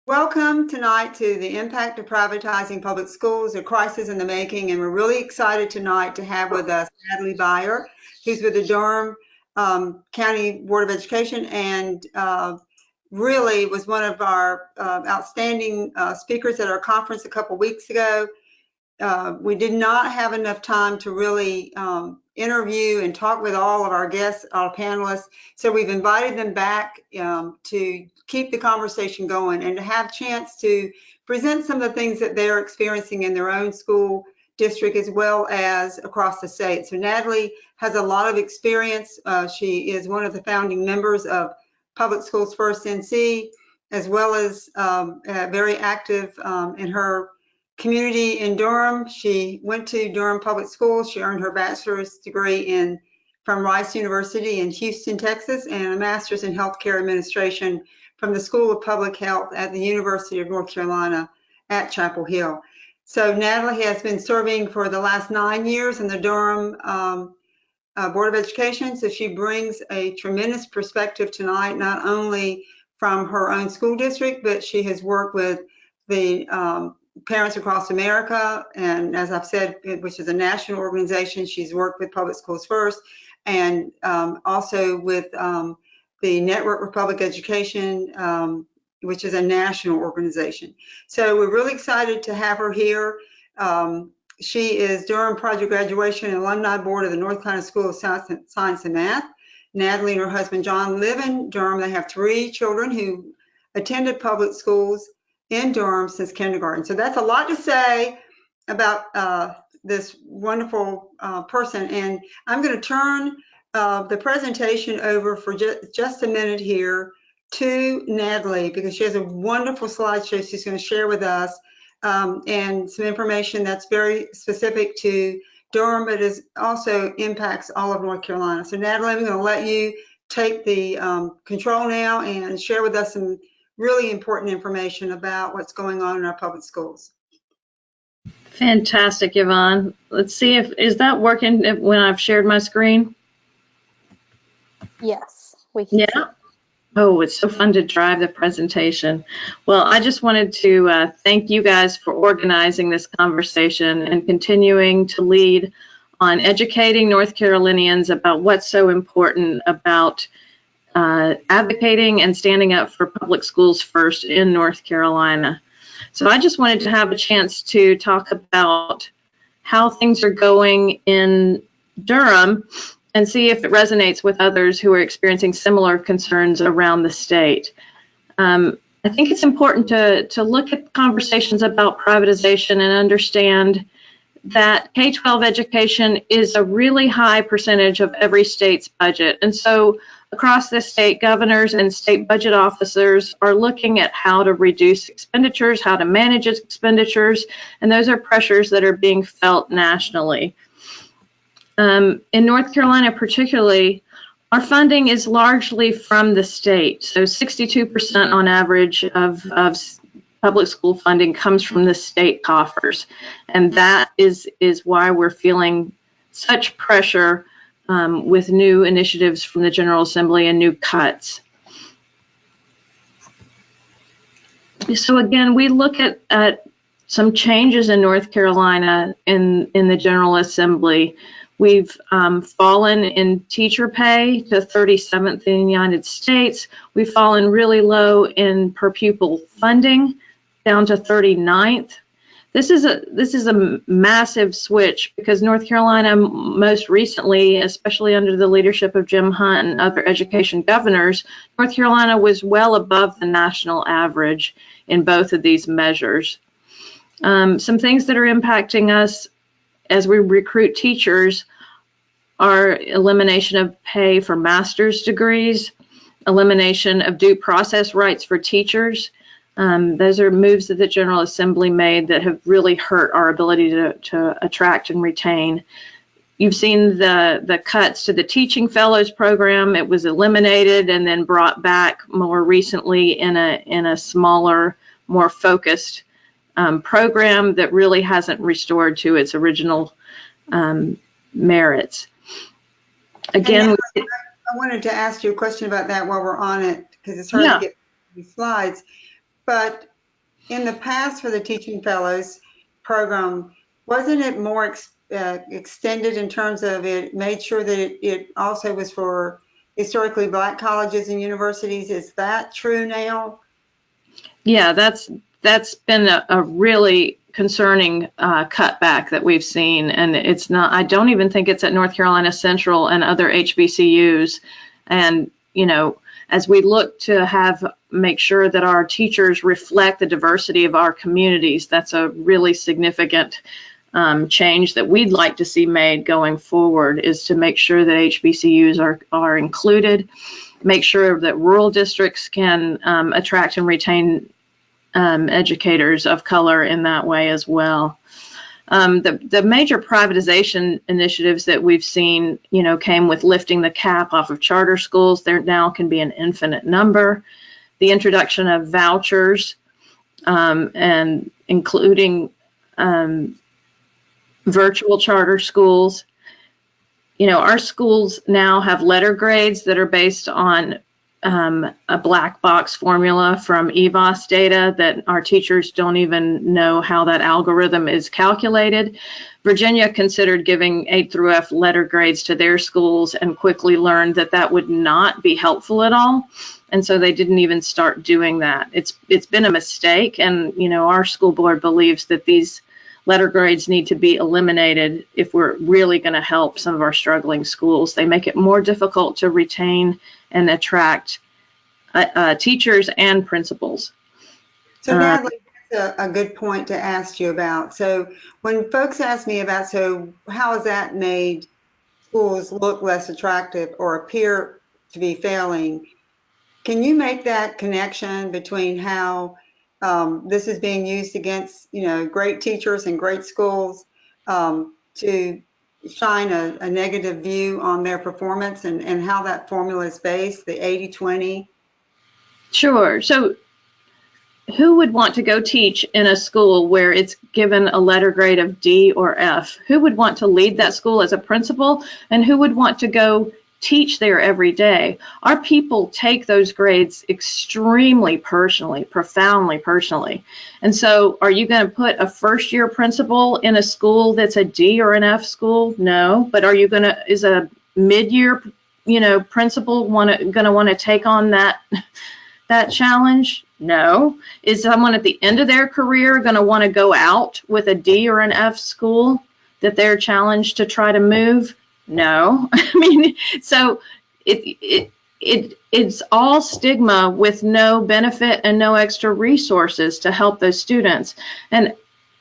Welcome tonight to the impact of privatizing public schools, a crisis in the making, and we're really excited tonight to have with us Natalie Beyer, who's with the Durham County Board of Education and really was one of our outstanding speakers at our conference a couple weeks ago. We did not have enough time to really interview and talk with all of our guests, our panelists. So we've invited them back to keep the conversation going and to have a chance to present some of the things that they're experiencing in their own school district as well as across the state. So Natalie has a lot of experience. She is one of the founding members of Public Schools First NC, as well as very active in her community in Durham. She went to Durham Public Schools. She earned her bachelor's degree from Rice University in Houston, Texas, and a master's in healthcare administration from the School of Public Health at the University of North Carolina at Chapel Hill. So Natalie has been serving for the last 9 years in the Durham Board of Education. So she brings a tremendous perspective tonight, not only from her own school district, but she has worked with the Parents Across America, and as I've said, which is a national organization. She's worked with Public Schools First and also with the Network for Public Education, which is a national organization. So we're really excited to have her here. She is Durham Project Graduation and Alumni Board of the North Carolina School of Science and Math. Natalie and her husband John live in Durham. They have 3 children who attended public schools in Durham since kindergarten. So that's a lot to say about this wonderful person. And I'm going to turn the presentation over for just a minute here to Nedley, because she has a wonderful slideshow she's going to share with us and some information that's very specific to Durham, but is also impacts all of North Carolina. So Natalie, I'm going to let you take the control now and share with us some really important information about what's going on in our public schools. Fantastic, Yvonne. Let's see is that working when I've shared my screen? Yes, we can. Yeah. Oh, it's so fun to drive the presentation. Well, I just wanted to thank you guys for organizing this conversation and continuing to lead on educating North Carolinians about what's so important about advocating and standing up for public schools first in North Carolina. So I just wanted to have a chance to talk about how things are going in Durham and see if it resonates with others who are experiencing similar concerns around the state. I think it's important to look at conversations about privatization and understand that K12 education is a really high percentage of every state's budget. And so across the state, governors and state budget officers are looking at how to reduce expenditures, how to manage expenditures, and those are pressures that are being felt nationally. In North Carolina particularly, our funding is largely from the state. So 62% on average of public school funding comes from the state coffers. And that is why we're feeling such pressure with new initiatives from the General Assembly and new cuts. So again, we look at some changes in North Carolina in the General Assembly. We've fallen in teacher pay to 37th in the United States. We've fallen really low in per pupil funding, down to 39th. This is a massive switch because North Carolina most recently, especially under the leadership of Jim Hunt and other education governors, North Carolina was well above the national average in both of these measures. Some things that are impacting us as we recruit teachers are elimination of pay for master's degrees, elimination of due process rights for teachers. Those are moves that the General Assembly made that have really hurt our ability to attract and retain. You've seen the cuts to the Teaching Fellows program. It was eliminated and then brought back more recently in a smaller, more focused program that really hasn't restored to its original merits. Again, I wanted to ask you a question about that while we're on it, because it's hard to get these slides. But in the past for the Teaching Fellows program, wasn't it more extended in terms of it made sure that it also was for historically Black colleges and universities? Is that true now? Yeah, that's been a really concerning cutback that we've seen, and it's not. I don't even think it's at North Carolina Central and other HBCUs. And as we look to make sure that our teachers reflect the diversity of our communities, that's a really significant change that we'd like to see made going forward, is to make sure that HBCUs are included, make sure that rural districts can attract and retain educators of color in that way as well. The major privatization initiatives that we've seen, came with lifting the cap off of charter schools. There now can be an infinite number. The introduction of vouchers, and including virtual charter schools. Our schools now have letter grades that are based on a black box formula from EVOS data that our teachers don't even know how that algorithm is calculated. Virginia considered giving 8 through F letter grades to their schools and quickly learned that that would not be helpful at all. And so they didn't even start doing that. It's been a mistake, and our school board believes that these letter grades need to be eliminated if we're really going to help some of our struggling schools. They make it more difficult to retain and attract teachers and principals. So Natalie, that's a good point to ask you about. So when folks ask me about, so how has that made schools look less attractive or appear to be failing, can you make that connection between how this is being used against, great teachers and great schools to shine a negative view on their performance, and how that formula is based, the 80-20? Sure. So who would want to go teach in a school where it's given a letter grade of D or F? Who would want to lead that school as a principal? And who would want to go teach there every day? Our people take those grades extremely personally, profoundly personally. And so are you going to put a first-year principal in a school that's a D or an F school? No. But is a mid-year, principal going to want to take on that challenge? No. Is someone at the end of their career going to want to go out with a D or an F school that they're challenged to try to move? No. So it's all stigma with no benefit and no extra resources to help those students. And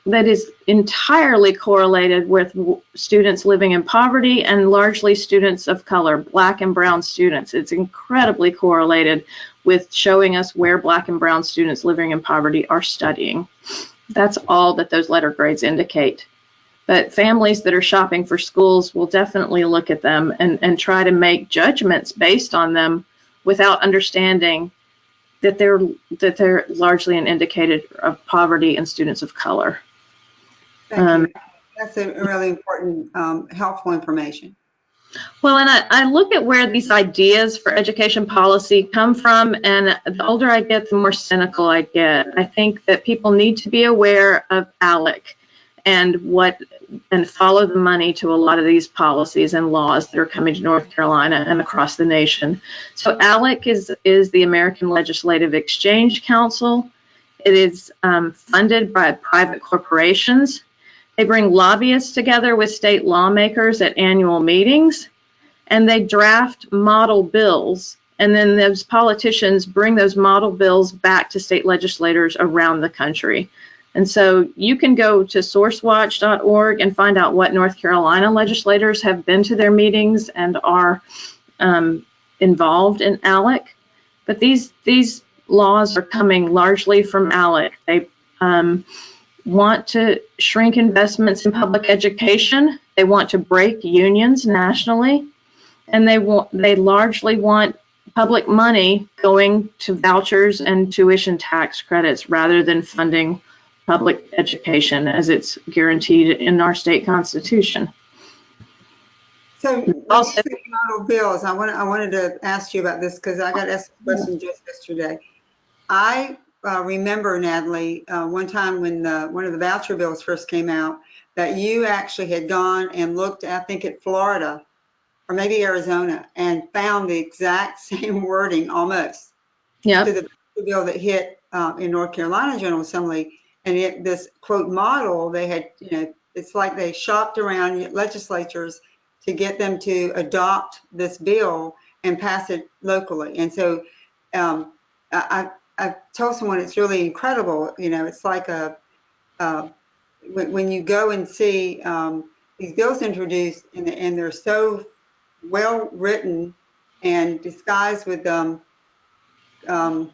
that is entirely correlated with students living in poverty, and largely students of color, Black and brown students. It's incredibly correlated with showing us where Black and brown students living in poverty are studying. That's all that those letter grades indicate. But families that are shopping for schools will definitely look at them and try to make judgments based on them without understanding that they're largely an indicator of poverty and students of color. Thank you. That's a really important, helpful information. Well, and I look at where these ideas for education policy come from, and the older I get, the more cynical I get. I think that people need to be aware of Alec and follow the money to a lot of these policies and laws that are coming to North Carolina and across the nation. So Alec is the American Legislative Exchange Council. It is funded by private corporations. They bring lobbyists together with state lawmakers at annual meetings, and they draft model bills. And then those politicians bring those model bills back to state legislators around the country. And so you can go to sourcewatch.org and find out what North Carolina legislators have been to their meetings and are involved in Alec. But these laws are coming largely from Alec. They want to shrink investments in public education. They want to break unions nationally, and they largely want public money going to vouchers and tuition tax credits rather than funding public education as it's guaranteed in our state constitution. So also, model bills, I wanted to ask you about this because I got asked a question just yesterday. I remember, Natalie, one time when one of the voucher bills first came out, that you actually had gone and looked, I think, at Florida or maybe Arizona, and found the exact same wording almost Yep. to the bill that hit in North Carolina General Assembly. And this quote model, they had, it's like they shopped around legislatures to get them to adopt this bill and pass it locally. And so I told someone it's really incredible. It's like when you go and see these bills introduced, and they're so well written and disguised with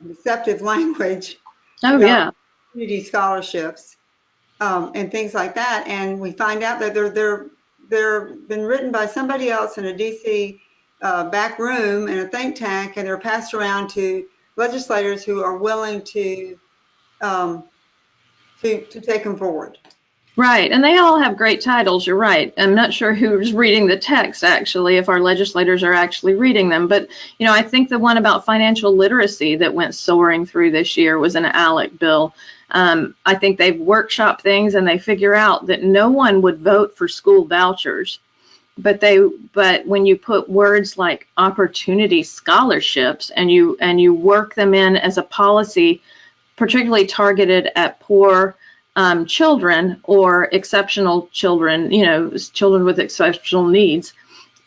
deceptive language. Oh, yeah. Community scholarships and things like that, and we find out that they're been written by somebody else in a DC back room in a think tank, and they're passed around to legislators who are willing to take them forward. Right, and they all have great titles, you're right. I'm not sure who's reading the text, actually, if our legislators are actually reading them. But, I think the one about financial literacy that went soaring through this year was an Alec bill. I think they've workshopped things, and they figure out that no one would vote for school vouchers. But when you put words like opportunity scholarships and you work them in as a policy, particularly targeted at poor children or exceptional children, children with exceptional needs,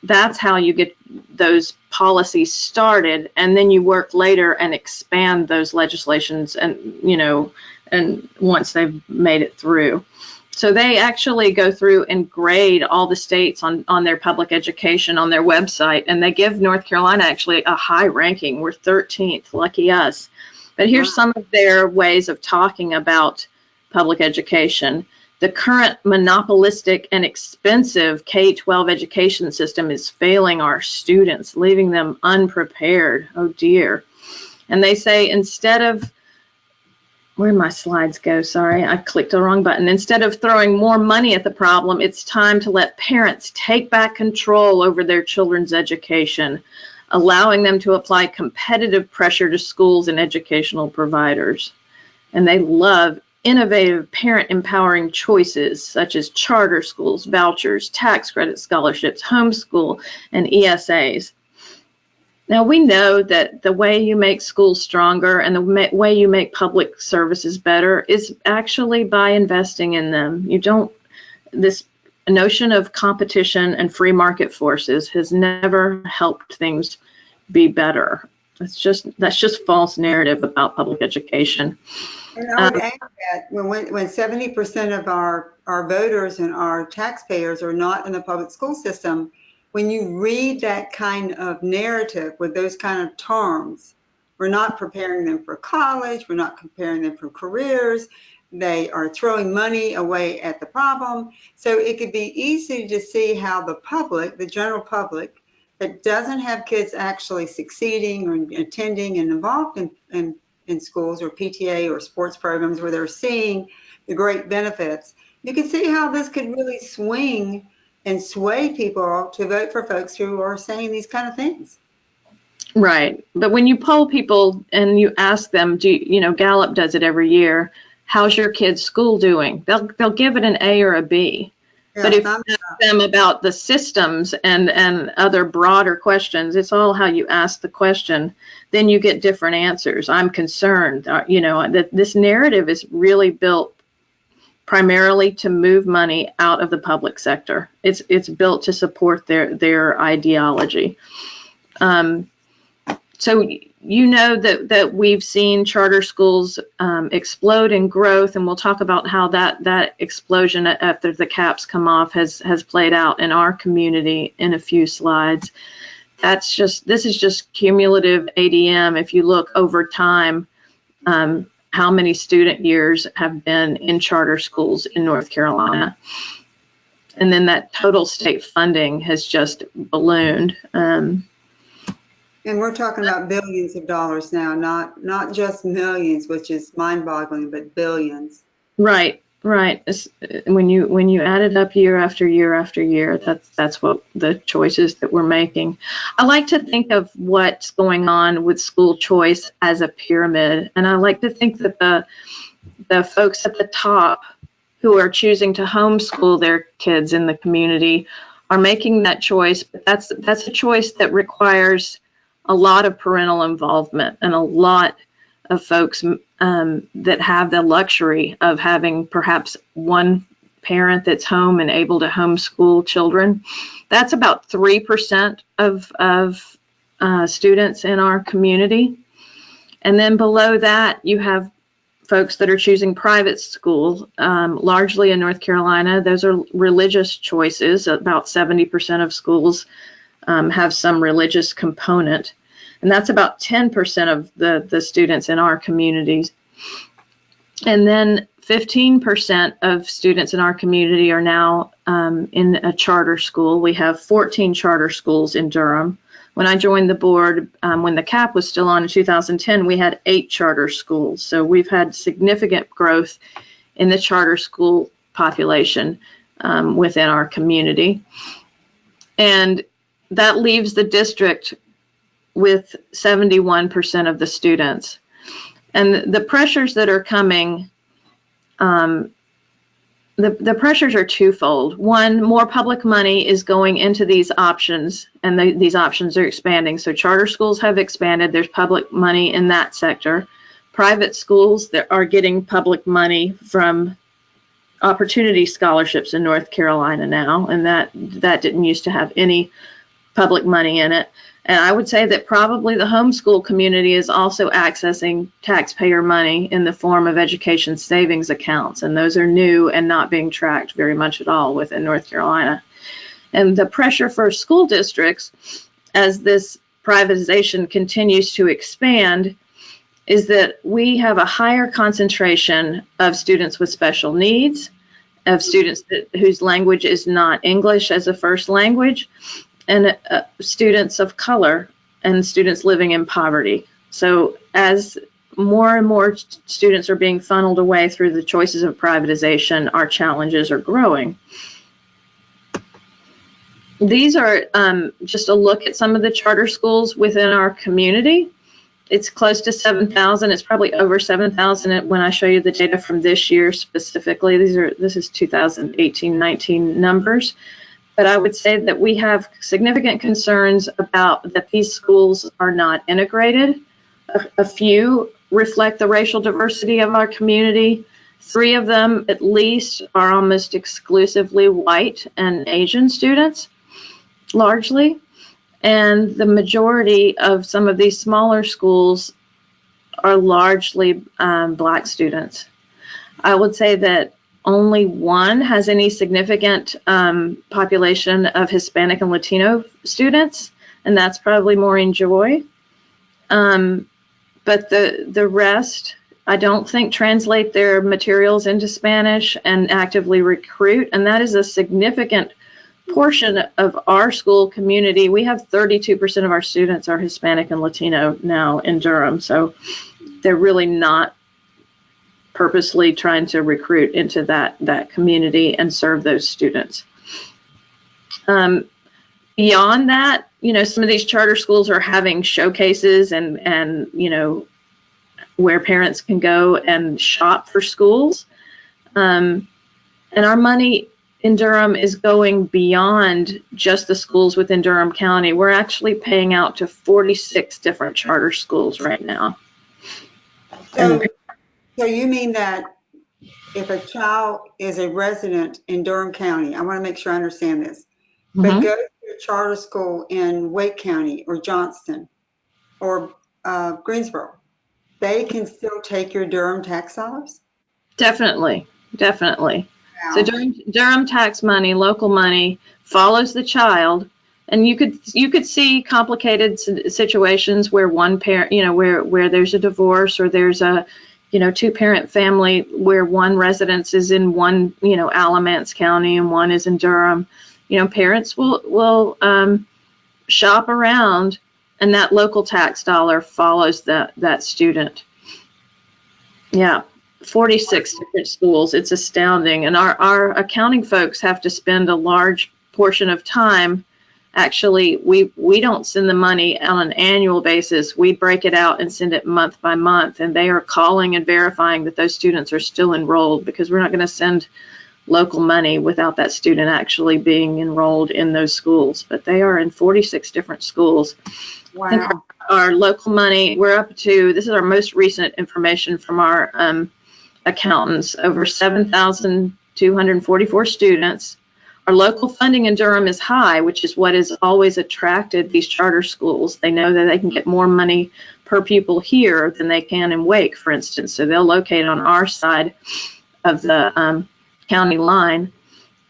that's how you get those policies started. And then you work later and expand those legislations and once they've made it through. So they actually go through and grade all the states on their public education on their website, and they give North Carolina actually a high ranking. We're 13th, lucky us. But here's some of their ways of talking about public education. The current monopolistic and expensive K12 education system is failing our students, leaving them unprepared. Oh dear. And they say instead of, where'd my slides go? Sorry, I clicked the wrong button. Instead of throwing more money at the problem, it's time to let parents take back control over their children's education, allowing them to apply competitive pressure to schools and educational providers. And they love innovative parent empowering choices such as charter schools, vouchers, tax credit scholarships, homeschool, and ESAs. Now, we know that the way you make schools stronger and the way you make public services better is actually by investing in them. This notion of competition and free market forces has never helped things be better. That's just false narrative about public education. And I would add that when 70% of our voters and our taxpayers are not in the public school system, when you read that kind of narrative with those kind of terms, we're not preparing them for college, we're not preparing them for careers, they are throwing money away at the problem. So it could be easy to see how the public, the general public, that doesn't have kids actually succeeding or attending and involved in schools or PTA or sports programs where they're seeing the great benefits, you can see how this could really swing and sway people to vote for folks who are saying these kind of things. Right. But when you poll people and you ask them, Gallup does it every year, how's your kid's school doing? They'll give it an A or a B. Yeah, but if you ask them about the systems and other broader questions, it's all how you ask the question, then you get different answers. I'm concerned, that this narrative is really built primarily to move money out of the public sector. It's built to support their ideology. So that we've seen charter schools explode in growth, and we'll talk about how that explosion after the caps come off has played out in our community in a few slides. This is just cumulative ADM. If you look over time, how many student years have been in charter schools in North Carolina. And then that total state funding has just ballooned. And we're talking about billions of dollars now, not just millions, which is mind-boggling, but billions. Right. Right. When you add it up year after year after year, that's what the choices that we're making. I like to think of what's going on with school choice as a pyramid, and I like to think that the folks at the top who are choosing to homeschool their kids in the community are making that choice, but that's a choice that requires a lot of parental involvement and a lot of folks that have the luxury of having perhaps one parent that's home and able to homeschool children. That's about 3% of students in our community. And then below that, you have folks that are choosing private school, largely in North Carolina. Those are religious choices. About 70% of schools have some religious component. And that's about 10% of the students in our communities. And then 15% of students in our community are now in a charter school. We have 14 charter schools in Durham. When I joined the board, when the cap was still on in 2010, we had 8 charter schools. So we've had significant growth in the charter school population within our community. And that leaves the district with 71% of the students. And the pressures that are coming, the pressures are twofold. One, more public money is going into these options, and these options are expanding. So charter schools have expanded. There's public money in that sector. Private schools that are getting public money from opportunity scholarships in North Carolina now, and that didn't used to have any public money in it. And I would say that probably the homeschool community is also accessing taxpayer money in the form of education savings accounts. And those are new and not being tracked very much at all within North Carolina. And the pressure for school districts as this privatization continues to expand is that we have a higher concentration of students with special needs, of students whose language is not English as a first language, and students of color and students living in poverty. So as more and more students are being funneled away through the choices of privatization, our challenges are growing. These are just a look at some of the charter schools within our community. It's close to 7,000. It's probably over 7,000 when I show you the data from this year specifically. This is 2018-19 numbers. But I would say that we have significant concerns about that these schools are not integrated. A few reflect the racial diversity of our community. 3 of them, at least, are almost exclusively white and Asian students, largely. And the majority of some of these smaller schools are largely Black students. I would say that only 1 has any significant population of Hispanic and Latino students, and that's probably Maureen Joy. But the rest, I don't think, translate their materials into Spanish and actively recruit, and that is a significant portion of our school community. We have 32% of our students are Hispanic and Latino now in Durham, so they're really not purposely trying to recruit into that community and serve those students. Beyond that, some of these charter schools are having showcases and where parents can go and shop for schools. And our money in Durham is going beyond just the schools within Durham County. We're actually paying out to 46 different charter schools right now. So you mean that if a child is a resident in Durham County, I want to make sure I understand this, but goes to a charter school in Wake County or Johnston or Greensboro, they can still take your Durham tax dollars? Definitely. Wow. So Durham tax money, local money, follows the child, and you could see complicated situations where one parent, where there's a divorce or there's a 2-parent family where one residence is in one, Alamance County and one is in Durham. Parents will shop around, and that local tax dollar follows that student. Yeah. 46 different schools. It's astounding. And our accounting folks have to spend a large portion of time. Actually, we don't send the money on an annual basis. We break it out and send it month by month. And they are calling and verifying that those students are still enrolled, because we're not going to send local money without that student actually being enrolled in those schools. But they are in 46 different schools. Wow. Our local money, we're up to, this is our most recent information from our accountants, over 7,244 students. Our local funding in Durham is high, which is what has always attracted these charter schools. They know that they can get more money per pupil here than they can in Wake, for instance. So they'll locate on our side of the county line.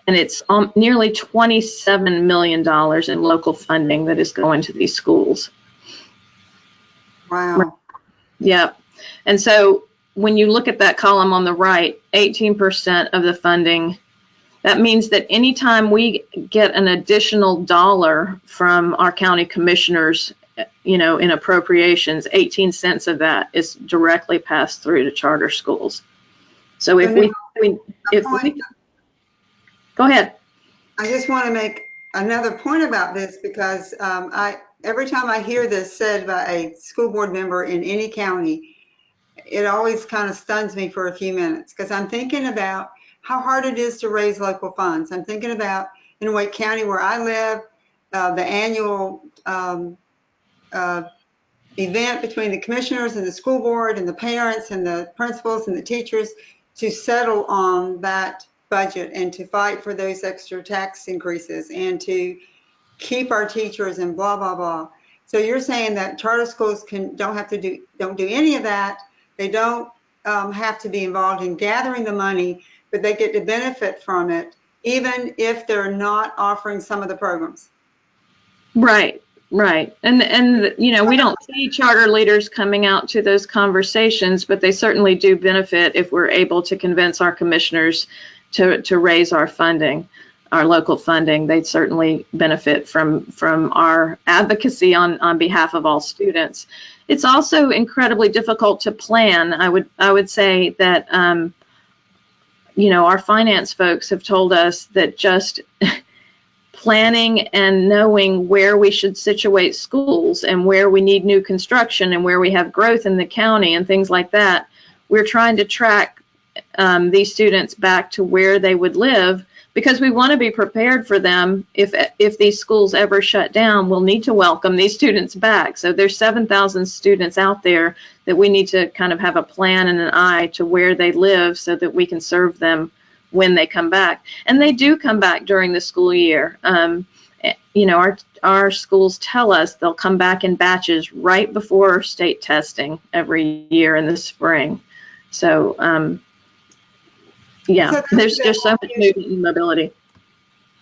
And it's nearly $27 million in local funding that is going to these schools. Wow. Yep. And so when you look at that column on the right, 18% of the funding, that means that anytime we get an additional dollar from our county commissioners, in appropriations, 18 cents of that is directly passed through to charter schools. So if we go ahead. I just want to make another point about this, because every time I hear this said by a school board member in any county, it always kind of stuns me for a few minutes, because I'm thinking about how hard it is to raise local funds. I'm thinking about in Wake County, where I live, the annual event between the commissioners and the school board and the parents and the principals and the teachers to settle on that budget and to fight for those extra tax increases and to keep our teachers and blah, blah, blah. So you're saying that charter schools don't do any of that. They don't have to be involved in gathering the money, but they get to benefit from it, even if they're not offering some of the programs. Right. And we don't see charter leaders coming out to those conversations, but they certainly do benefit if we're able to convince our commissioners to raise our funding, our local funding. They certainly benefit from our advocacy on behalf of all students. It's also incredibly difficult to plan. I would say that our finance folks have told us that just planning and knowing where we should situate schools and where we need new construction and where we have growth in the county and things like that, we're trying to track these students back to where they would live, because we want to be prepared for them. If these schools ever shut down, we'll need to welcome these students back. So there's 7,000 students out there that we need to kind of have a plan and an eye to where they live so that we can serve them when they come back. And they do come back during the school year. Our schools tell us they'll come back in batches right before state testing every year in the spring. So so there's just so much movement and mobility.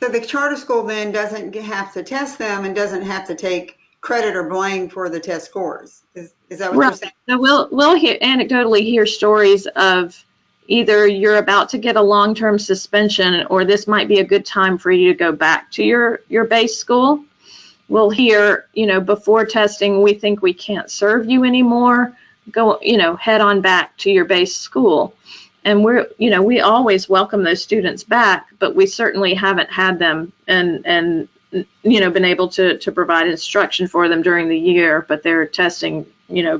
So the charter school then doesn't have to test them and doesn't have to take credit or blame for the test scores. Is that what you're saying? So we'll anecdotally hear stories of either you're about to get a long-term suspension, or this might be a good time for you to go back to your base school. We'll hear, before testing, we think we can't serve you anymore. Go, head on back to your base school. And we always welcome those students back, but we certainly haven't had them and been able to provide instruction for them during the year, but their testing,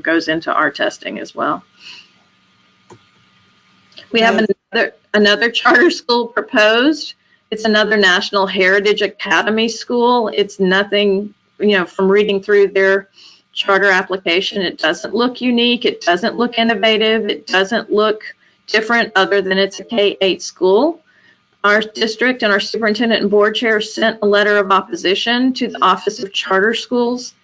goes into our testing as well. We have another charter school proposed. It's another National Heritage Academy school. It's nothing, from reading through their charter application, it doesn't look unique. It doesn't look innovative. It doesn't look different other than it's a K-8 school. Our district and our superintendent and board chair sent a letter of opposition to the Office of Charter Schools,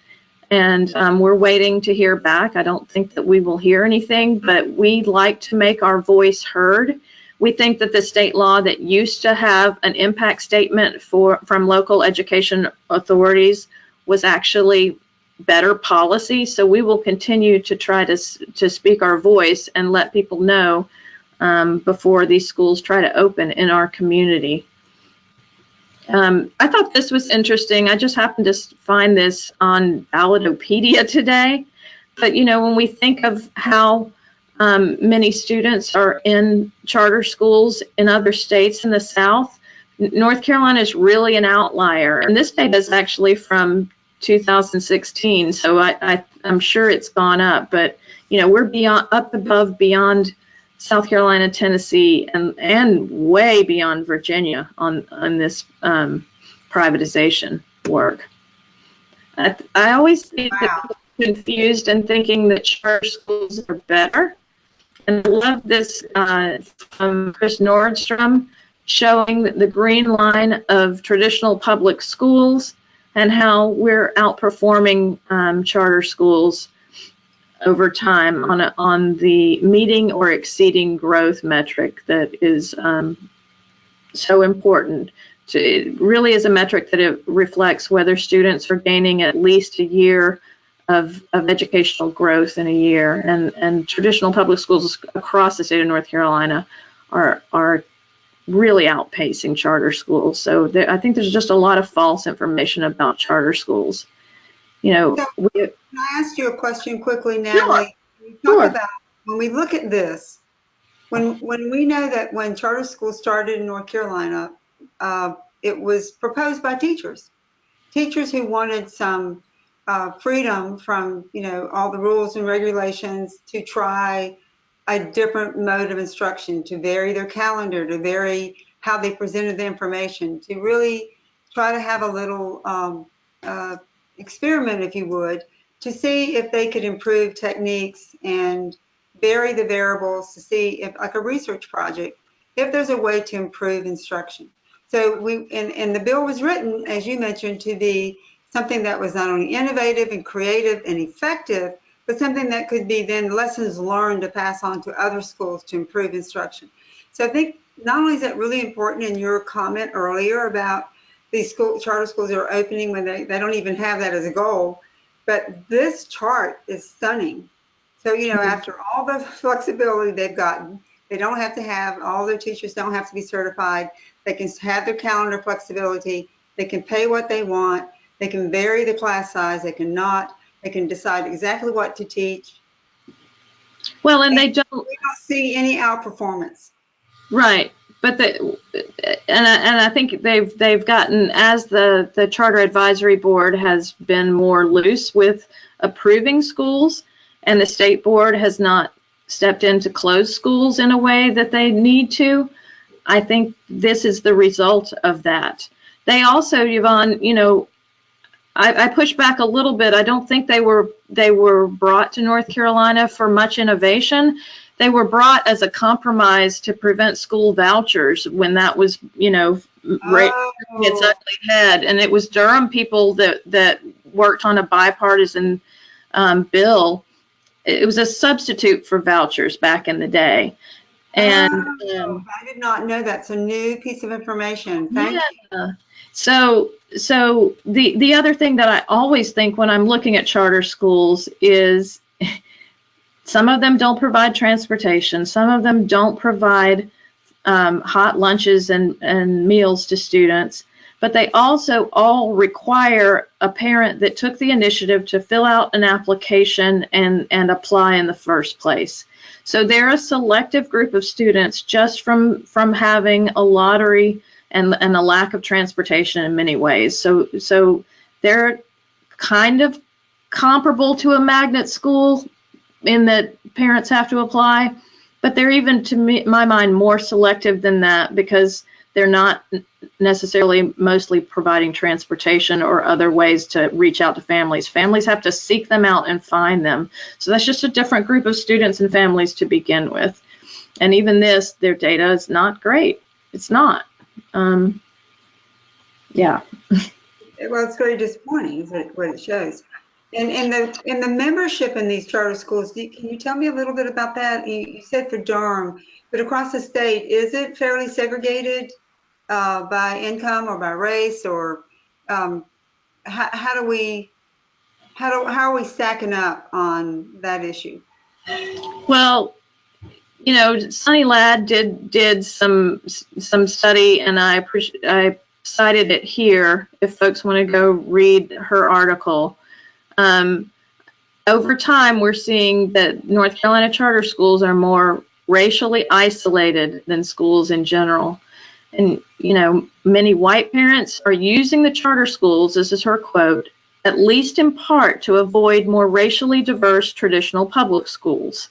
and we're waiting to hear back. I don't think that we will hear anything, but we'd like to make our voice heard. We think that the state law that used to have an impact statement from local education authorities was actually better policy, so we will continue to try to speak our voice and let people know before these schools try to open in our community. I thought this was interesting. I just happened to find this on Ballotopedia today. But, when we think of how many students are in charter schools in other states in the South. North Carolina is really an outlier, and this data is actually from 2016, so I'm sure it's gone up, but we're beyond South Carolina, Tennessee, and way beyond Virginia on this privatization work. I always think that people are confused and thinking that charter schools are better. And I love this from Chris Nordstrom, showing the green line of traditional public schools and how we're outperforming charter schools over time on the meeting or exceeding growth metric that is so important. It really is a metric that it reflects whether students are gaining at least a year of educational growth in a year, and traditional public schools across the state of North Carolina are really outpacing charter schools. So I think there's just a lot of false information about charter schools. So, can I ask you a question quickly, Natalie? Sure. About when we look at this, when we know that when charter schools started in North Carolina, it was proposed by teachers who wanted some freedom from all the rules and regulations to try a different mode of instruction, to vary their calendar, to vary how they presented the information, to really try to have a little experiment, if you would, to see if they could improve techniques and vary the variables, to see if, like a research project, if there's a way to improve instruction. So and the bill was written, as you mentioned, to be something that was not only innovative and creative and effective, but something that could be then lessons learned to pass on to other schools to improve instruction. So I think not only is that really important in your comment earlier about these charter schools that are opening when they don't even have that as a goal, but this chart is stunning. So, after all the flexibility they've gotten, they don't have to have, all their teachers don't have to be certified. They can have their calendar flexibility. They can pay what they want. They can vary the class size. They can decide exactly what to teach. Well, and we don't see any outperformance. Right. But I think they've gotten, as the Charter Advisory Board has been more loose with approving schools, and the state board has not stepped in to close schools in a way that they need to. I think this is the result of that. They also, Yvonne, I push back a little bit. I don't think they were brought to North Carolina for much innovation. They were brought as a compromise to prevent school vouchers when that was, raising its ugly head. And it was Durham people that worked on a bipartisan bill. It was a substitute for vouchers back in the day. And I did not know that's a new piece of information. Thank you. So the other thing that I always think when I'm looking at charter schools is some of them don't provide transportation. Some of them don't provide hot lunches and meals to students. But they also all require a parent that took the initiative to fill out an application and apply in the first place. So they're a selective group of students just from having a lottery and a lack of transportation in many ways. So they're kind of comparable to a magnet school in that parents have to apply, but they're even, to my mind, more selective than that because they're not necessarily mostly providing transportation or other ways to reach out to families. Families have to seek them out and find them. So that's just a different group of students and families to begin with. And even their data is not great. It's not. Yeah. Well, it's very disappointing, is what it shows. And in the membership in these charter schools, can you tell me a little bit about that? You said for Durham, but across the state, is it fairly segregated by income or by race, or how are we stacking up on that issue? Well, Sunny Ladd did some study, and I cited it here if folks want to go read her article. over time, we're seeing that North Carolina charter schools are more racially isolated than schools in general. And, you know, many white parents are using the charter schools, this is her quote, at least in part to avoid more racially diverse traditional public schools.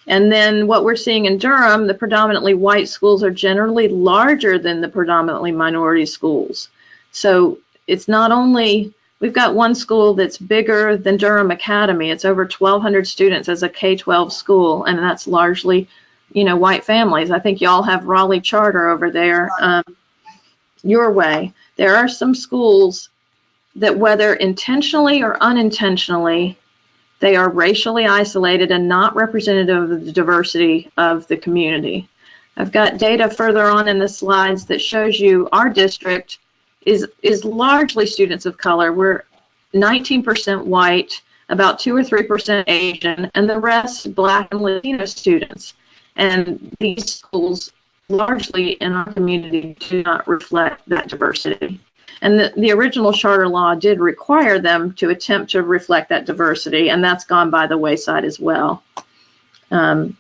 And then what we're seeing in Durham, the predominantly white schools are generally larger than the predominantly minority schools. So it's not only, we've got one school that's bigger than Durham Academy. It's over 1,200 students as a K12 school, and that's largely, you know, white families. I think y'all have Raleigh Charter over there, your way. There are some schools that, whether intentionally or unintentionally, they are racially isolated and not representative of the diversity of the community. I've got data further on in the slides that shows you our district is largely students of color. We're 19% white, about 2 or 3% Asian, and the rest Black and Latino students. And these schools largely in our community do not reflect that diversity. And the original charter law did require them to attempt to reflect that diversity, and that's gone by the wayside as well. I'm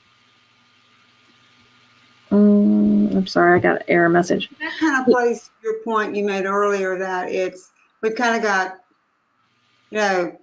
sorry, I got an error message. That kind of plays your point you made earlier that we've kind of got, you know,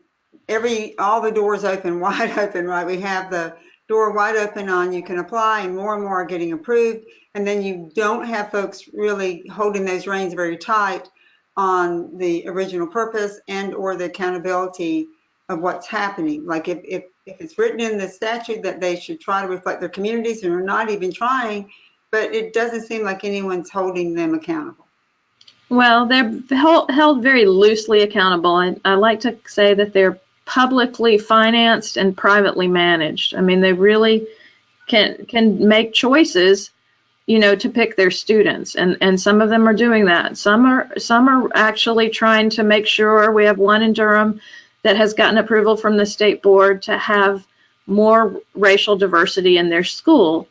all the doors open, wide open, right? We have the door wide open on you can apply, and more are getting approved. And then you don't have folks really holding those reins very tight on the original purpose and or the accountability of what's happening. Like if it's written in the statute that they should try to reflect their communities, and they're not even trying, but it doesn't seem like anyone's holding them accountable. Well, they're held very loosely accountable, and I like to say that they're publicly financed and privately managed. I mean, they really can make choices, you know, to pick their students, and some of them are doing that. Some are actually trying to make sure. We have one in Durham that has gotten approval from the state board to have more racial diversity in their school.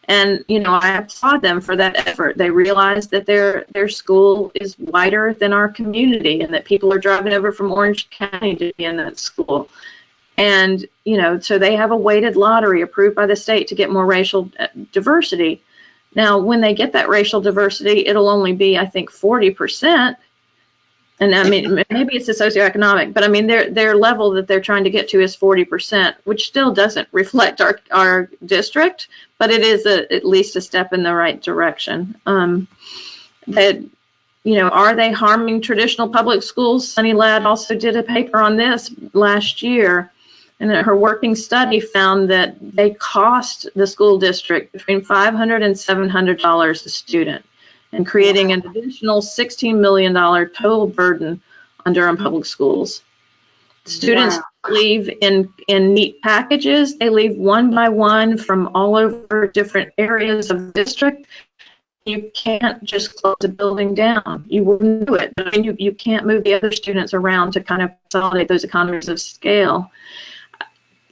And, you know, I applaud them for that effort. They realize that their school is whiter than our community, and that people are driving over from Orange County to be in that school. And, you know, so they have a weighted lottery approved by the state to get more racial diversity. Now, when they get that racial diversity, it'll only be, I think, 40%. And I mean, maybe it's a socioeconomic, but I mean, their level that they're trying to get to is 40%, which still doesn't reflect our district, but it is at least a step in the right direction. That, you know, are they harming traditional public schools? Sunny Ladd also did a paper on this last year, and her working study found that they cost the school district between $500 and $700 a student, and creating an additional $16 million total burden on Durham Public Schools. Students leave in neat packages. They leave one by one from all over different areas of the district. You can't just close the building down. You wouldn't do it. I mean, you can't move the other students around to kind of consolidate those economies of scale.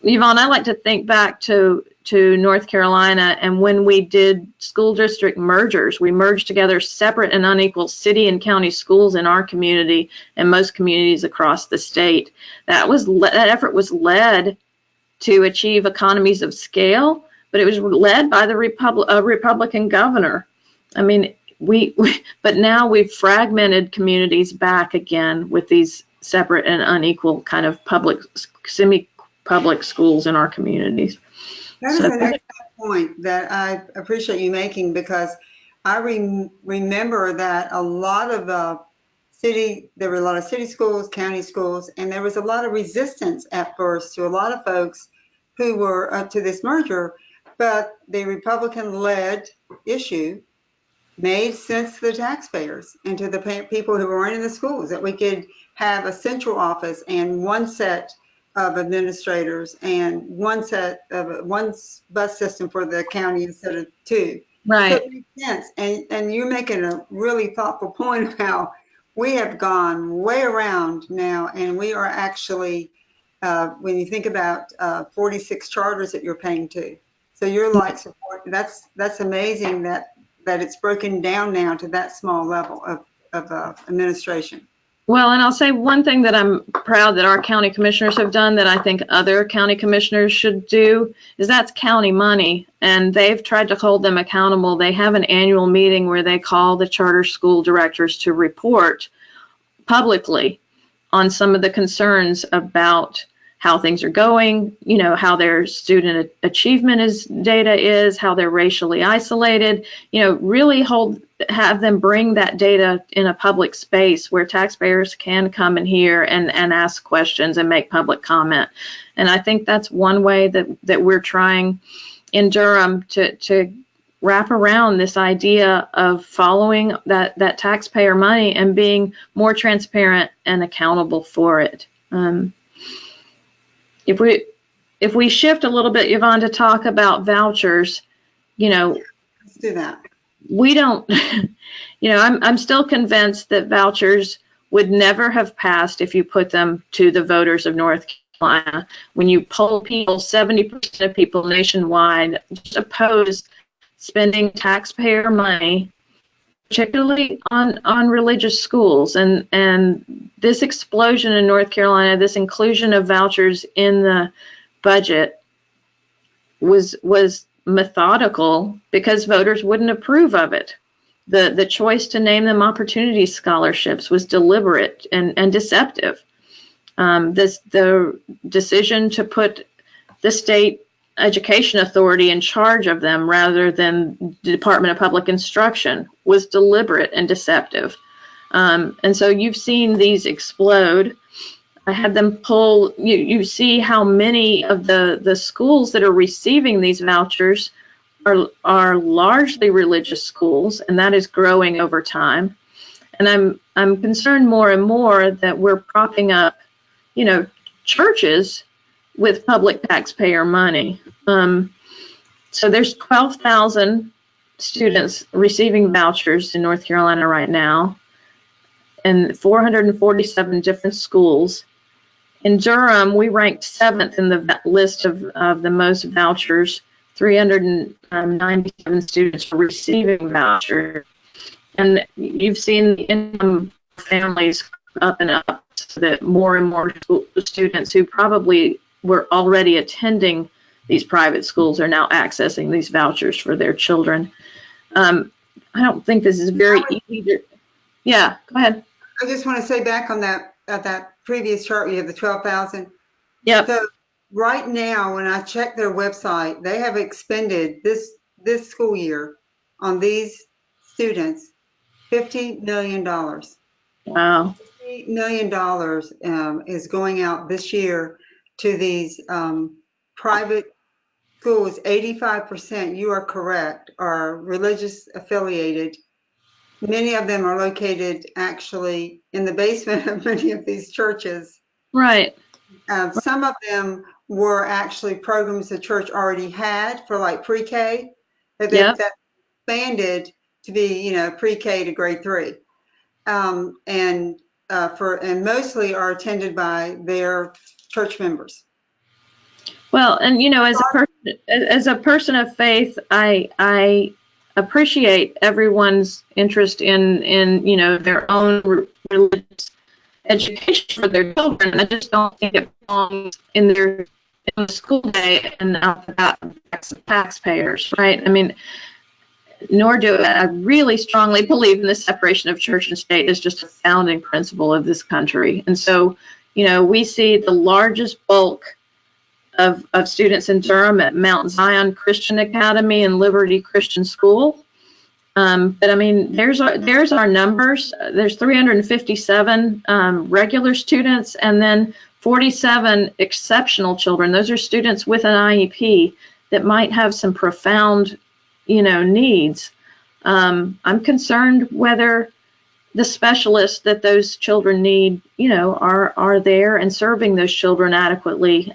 Yvonne, I like to think back to North Carolina, and when we did school district mergers, we merged together separate and unequal city and county schools in our community and most communities across the state. That effort was led to achieve economies of scale, but it was led by the Republican governor. I mean, but now we've fragmented communities back again with these separate and unequal kind of semi-public schools in our communities. That is an excellent point that I appreciate you making, because I remember that there were a lot of city schools, county schools, and there was a lot of resistance at first to a lot of folks who were up to this merger, but the Republican-led issue made sense to the taxpayers and to the people who were in the schools, that we could have a central office and one set of administrators and one bus system for the county instead of two. Right. So it makes sense. And you're making a really thoughtful point of how we have gone way around now, and we are actually, when you think about 46 charters that you're paying to. So you're like support. That's amazing that it's broken down now to that small level of administration. Well, and I'll say one thing that I'm proud that our county commissioners have done that I think other county commissioners should do is that's county money, and they've tried to hold them accountable. They have an annual meeting where they call the charter school directors to report publicly on some of the concerns about how things are going, you know, how their student achievement data is, how they're racially isolated, you know, really have them bring that data in a public space where taxpayers can come and hear and ask questions and make public comment. And I think that's one way that we're trying in Durham to wrap around this idea of following that taxpayer money and being more transparent and accountable for it. If we shift a little bit, Yvonne, to talk about vouchers, you know, let's do that. We don't, you know, I'm still convinced that vouchers would never have passed if you put them to the voters of North Carolina. When you poll people, 70% of people nationwide just oppose spending taxpayer money, particularly on religious schools. And this explosion in North Carolina, this inclusion of vouchers in the budget was methodical because voters wouldn't approve of it. The choice to name them opportunity scholarships was deliberate and deceptive. The decision to put the state education authority in charge of them rather than the Department of Public Instruction was deliberate and deceptive. And so you've seen these explode. I had them pull, you see how many of the schools that are receiving these vouchers are largely religious schools, and that is growing over time. And I'm concerned more and more that we're propping up, you know, churches with public taxpayer money. So there's 12,000 students receiving vouchers in North Carolina right now, and 447 different schools. In Durham, we ranked 7th in the list of the most vouchers. 397 students are receiving vouchers. And you've seen the income families up and up, so that more and more students who probably were already attending these private schools are now accessing these vouchers for their children. I don't think this is very easy to, yeah, go ahead. I just want to say back on that previous chart, we have the 12,000. Yep. So right now, when I check their website, they have expended this school year on these students $50 million. Wow. $50 million is going out this year to these private schools. 85%, you are correct, are religious affiliated. Many of them are located actually in the basement of many of these churches. Right. Some of them were actually programs the church already had for like pre-K that expanded to be, you know, pre-K to grade 3, and mostly are attended by their church members. Well, and you know, as a person of faith, I appreciate everyone's interest in you know, their own religious education for their children. I just don't think it belongs in the school day and out the taxpayers, right? I mean, nor do I really strongly believe in the separation of church and state as just a founding principle of this country. And so, you know, we see the largest bulk of students in Durham at Mount Zion Christian Academy and Liberty Christian School. But I mean, there's our numbers. There's 357 regular students, and then 47 exceptional children. Those are students with an IEP that might have some profound, you know, needs. I'm concerned whether the specialists that those children need, you know, are there and serving those children adequately.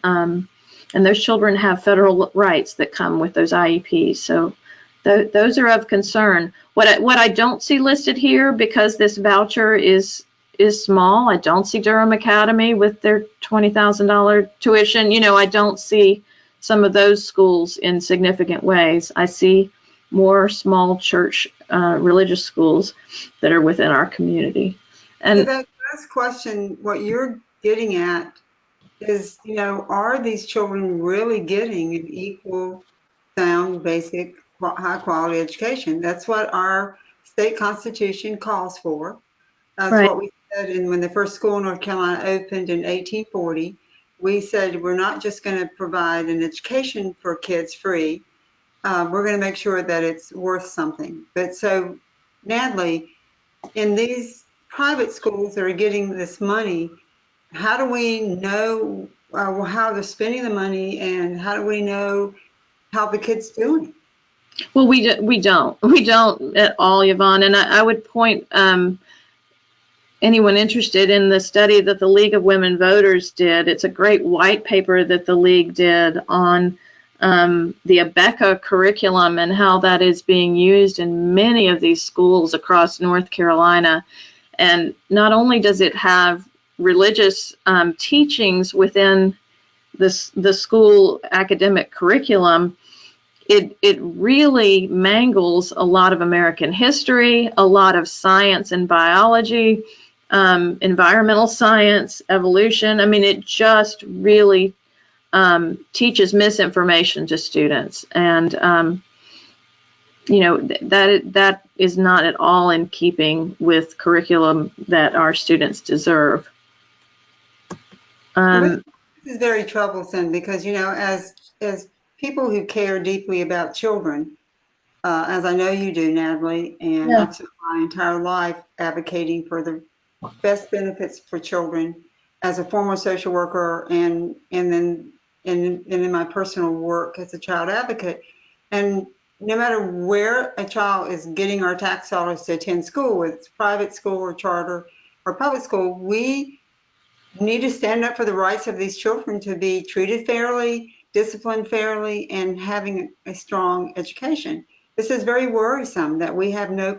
And those children have federal rights that come with those IEPs. So those are of concern. What I don't see listed here, because this voucher is small, I don't see Durham Academy with their $20,000 tuition. You know, I don't see some of those schools in significant ways. I see more small church religious schools that are within our community. And So this question, what you're getting at is, are these children really getting an equal, sound, basic, high quality education? That's what our state constitution calls for. That's Right. what we said when the first school in North Carolina opened in 1840. We said we're not just going to provide an education for kids free. We're going to make sure that it's worth something. But so, Natalie, in these private schools that are getting this money, how do we know how they're spending the money, and how do we know how the kids doing? Well, we don't at all, Yvonne. And I would point anyone interested in the study that the League of Women Voters did. It's a great white paper that the League did on the ABECA curriculum and how that is being used in many of these schools across North Carolina. And not only does it have religious teachings within the school academic curriculum, it really mangles a lot of American history, a lot of science and biology, environmental science, evolution. I mean, it just really teaches misinformation to students. And, that is not at all in keeping with curriculum that our students deserve. This is very troublesome because, as people who care deeply about children, as I know you do, Natalie, and I've spent my entire life advocating for the best benefits for children as a former social worker and then in my personal work as a child advocate. And no matter where a child is getting our tax dollars to attend school, whether it's private school or charter or public school, we need to stand up for the rights of these children to be treated fairly, disciplined fairly, and having a strong education. This is very worrisome that we have no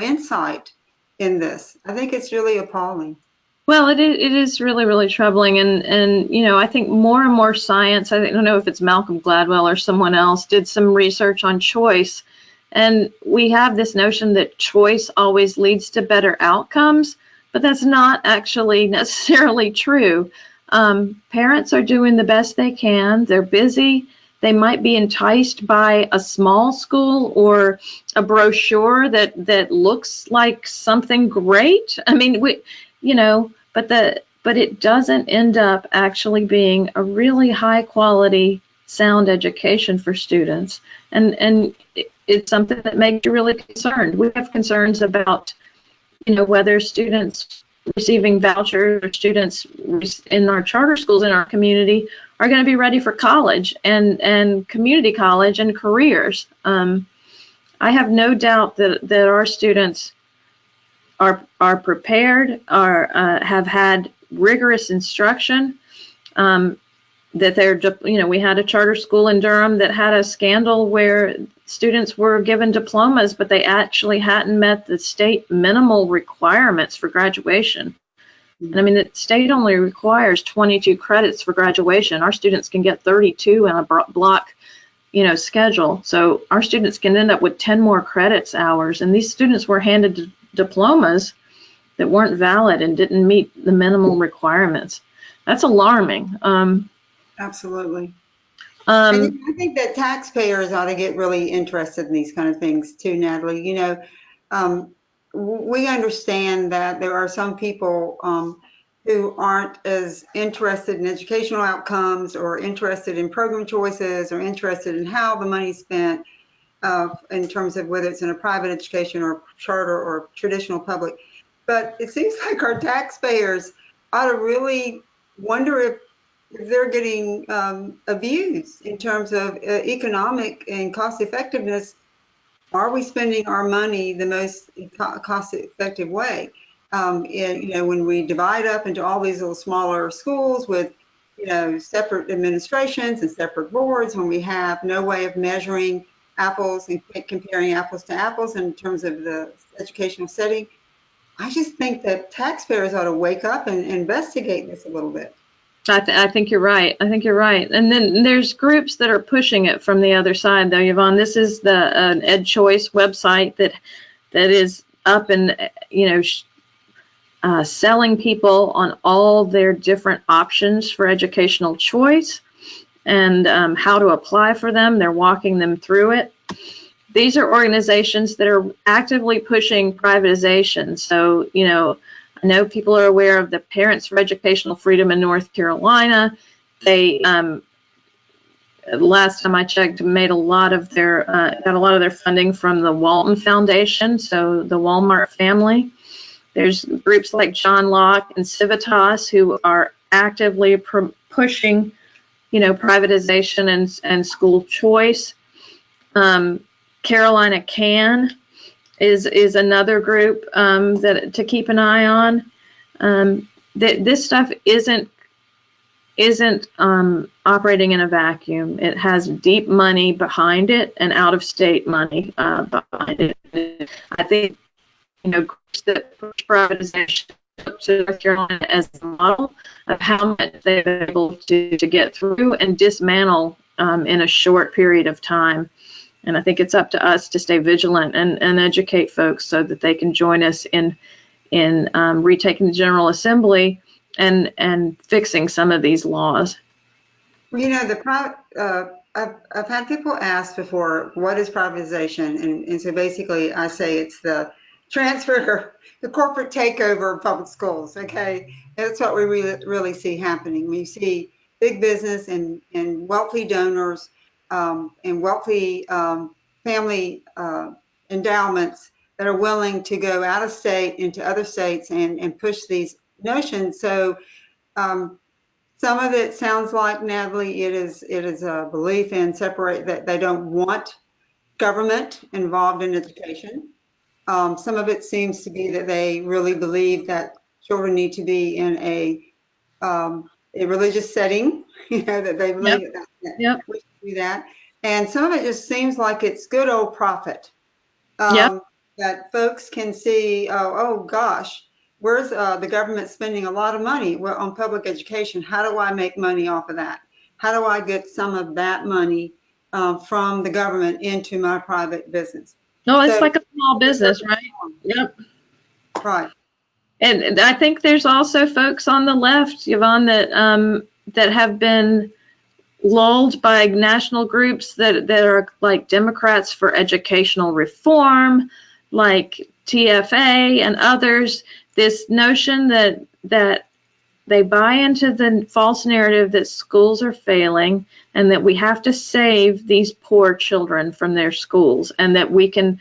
insight in this. I think it's really appalling. Well, it is really, really troubling. And I think more and more science, I don't know if it's Malcolm Gladwell or someone else, did some research on choice. And we have this notion that choice always leads to better outcomes, but that's not actually necessarily true. Parents are doing the best they can. They're busy. They might be enticed by a small school or a brochure that looks like something great. I mean, but it doesn't end up actually being a really high quality, sound education for students. And it's something that makes you really concerned. We have concerns about, whether students receiving vouchers or students in our charter schools in our community are going to be ready for college and community college and careers. I have no doubt that our students are prepared, have had rigorous instruction, that we had a charter school in Durham that had a scandal where students were given diplomas, but they actually hadn't met the state minimal requirements for graduation. And I mean, the state only requires 22 credits for graduation. Our students can get 32 in a block, schedule. So our students can end up with 10 more credits hours. And these students were handed diplomas that weren't valid and didn't meet the minimal requirements. That's alarming. Absolutely. And I think that taxpayers ought to get really interested in these kind of things too, Natalie. We understand that there are some people who aren't as interested in educational outcomes or interested in program choices or interested in how the money's spent in terms of whether it's in a private education or charter or traditional public. But it seems like our taxpayers ought to really wonder if they're getting abused in terms of economic and cost effectiveness. Are we spending our money the most cost effective way? When we divide up into all these little smaller schools with, separate administrations and separate boards, when we have no way of measuring apples and comparing apples to apples in terms of the educational setting, I just think that taxpayers ought to wake up and investigate this a little bit. I think you're right. And then there's groups that are pushing it from the other side, though, Yvonne. This is the Ed Choice website that is up and, selling people on all their different options for educational choice and how to apply for them. They're walking them through it. These are organizations that are actively pushing privatization. So, you know, I know people are aware of the Parents for Educational Freedom in North Carolina. They, last time I checked, made a lot of their, got a lot of their funding from the Walton Foundation, so the Walmart family. There's groups like John Locke and Civitas who are actively pushing, you know, privatization and school choice. Carolina Can is another group that to keep an eye on. This stuff isn't operating in a vacuum. It has deep money behind it and out-of-state money behind it. I think, you know, groups that push privatization to North Carolina as a model of how much they've been able to get through and dismantle in a short period of time. And I think it's up to us to stay vigilant and educate folks so that they can join us in retaking the General Assembly and fixing some of these laws. You know, I've had people ask before, what is privatization? And so basically I say it's the transfer, the corporate takeover of public schools, okay? That's what we really see happening. We see big business and wealthy donors and wealthy family endowments that are willing to go out of state into other states and push these notions. So some of it sounds like, Natalie, it is a belief in separate, that they don't want government involved in education. Some of it seems to be that they really believe that children need to be in a religious setting, you know, that they believe that we should do that. And some of it just seems like it's good old profit. That folks can see, oh gosh, where's the government spending a lot of money on public education? How do I make money off of that? How do I get some of that money from the government into my private business? No, it's like a small business, right? Yep. Right. And I think there's also folks on the left, Yvonne, that have been lulled by national groups that are like Democrats for Educational Reform, like TFA and others. This notion that they buy into the false narrative that schools are failing and that we have to save these poor children from their schools, and that we can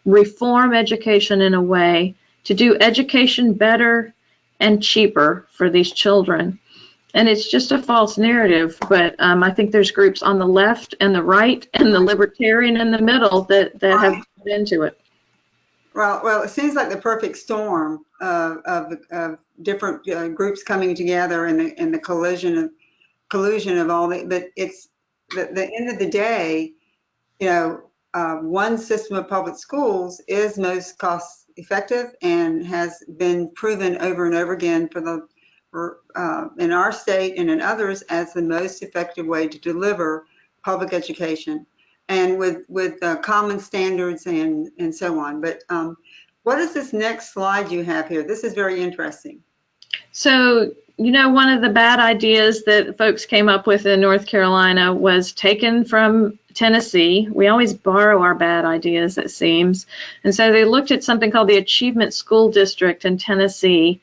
reform education in a way to do education better and cheaper for these children. And it's just a false narrative, but I think there's groups on the left and the right and the libertarian in the middle that have put into it. Well, it seems like the perfect storm of different groups coming together and the collusion of all the. But it's the end of the day, you know, one system of public schools is most cost effective and has been proven over and over again in our state and in others as the most effective way to deliver public education, and with common standards and so on. But what is this next slide you have here? This is very interesting. So, you know, one of the bad ideas that folks came up with in North Carolina was taken from Tennessee. We always borrow our bad ideas, it seems. And so they looked at something called the Achievement School District in Tennessee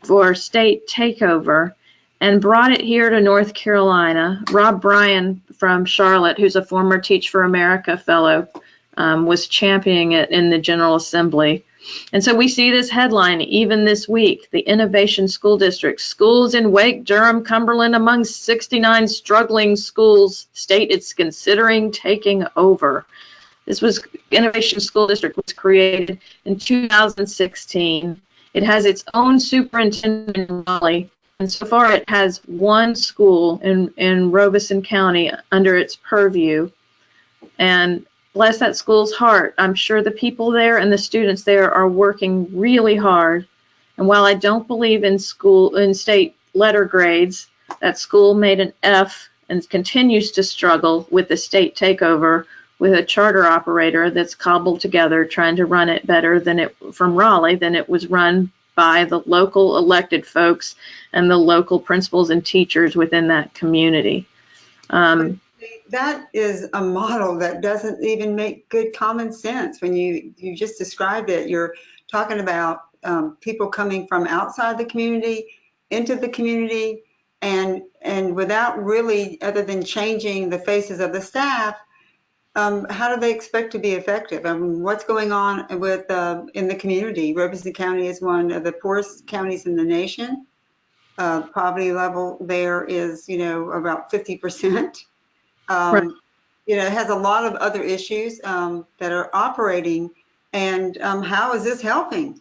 for state takeover and brought it here to North Carolina. Rob Bryan from Charlotte, who's a former Teach for America fellow, was championing it in the General Assembly. And so we see this headline even this week: the Innovation School District, schools in Wake, Durham, Cumberland among 69 struggling schools state it's considering taking over. This was Innovation School District was created in 2016. It has its own superintendent in Raleigh, and so far it has one school in Robeson County under its purview. And bless that school's heart, I'm sure the people there and the students there are working really hard. And while I don't believe in state letter grades, that school made an F and continues to struggle with the state takeover with a charter operator that's cobbled together trying to run it better from Raleigh than it was run by the local elected folks and the local principals and teachers within that community. That is a model that doesn't even make good common sense. When you just described it, you're talking about people coming from outside the community into the community, and without really, other than changing the faces of the staff, how do they expect to be effective? I mean, what's going on with in the community? Robeson County is one of the poorest counties in the nation. Poverty level there is, about 50%. Right. It has a lot of other issues that are operating, and how is this helping?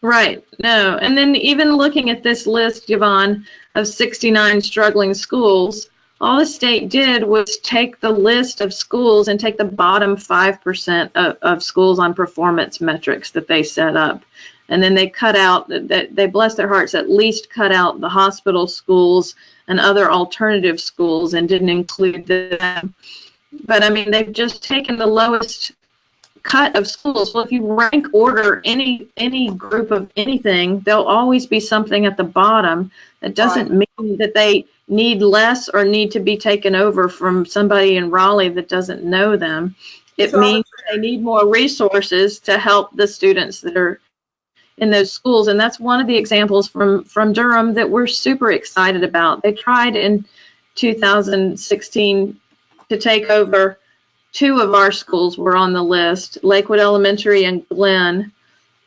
Right. No. And then even looking at this list, Yvonne, of 69 struggling schools, all the state did was take the list of schools and take the bottom 5% of schools on performance metrics that they set up. And then they cut out, that they, bless their hearts, at least cut out the hospital schools and other alternative schools and didn't include them. But I mean, they've just taken the lowest cut of schools. Well, if you rank order any group of anything, there'll always be something at the bottom. That doesn't mean that they need less or need to be taken over from somebody in Raleigh that doesn't know them. It means they need more resources to help the students that are in those schools. And that's one of the examples from Durham that we're super excited about. They tried in 2016 to take over. 2 of our schools were on the list, Lakewood Elementary and Glen.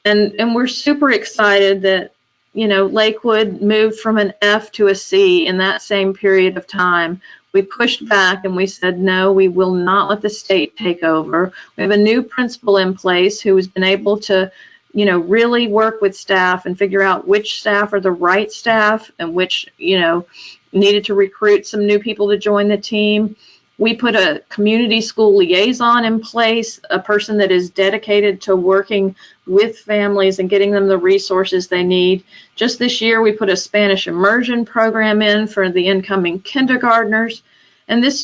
And we're super excited that, Lakewood moved from an F to a C in that same period of time. We pushed back and we said, no, we will not let the state take over. We have a new principal in place who has been able to, really work with staff and figure out which staff are the right staff and which, needed to recruit some new people to join the team. We put a community school liaison in place, a person that is dedicated to working with families and getting them the resources they need. Just this year, we put a Spanish immersion program in for the incoming kindergartners. And this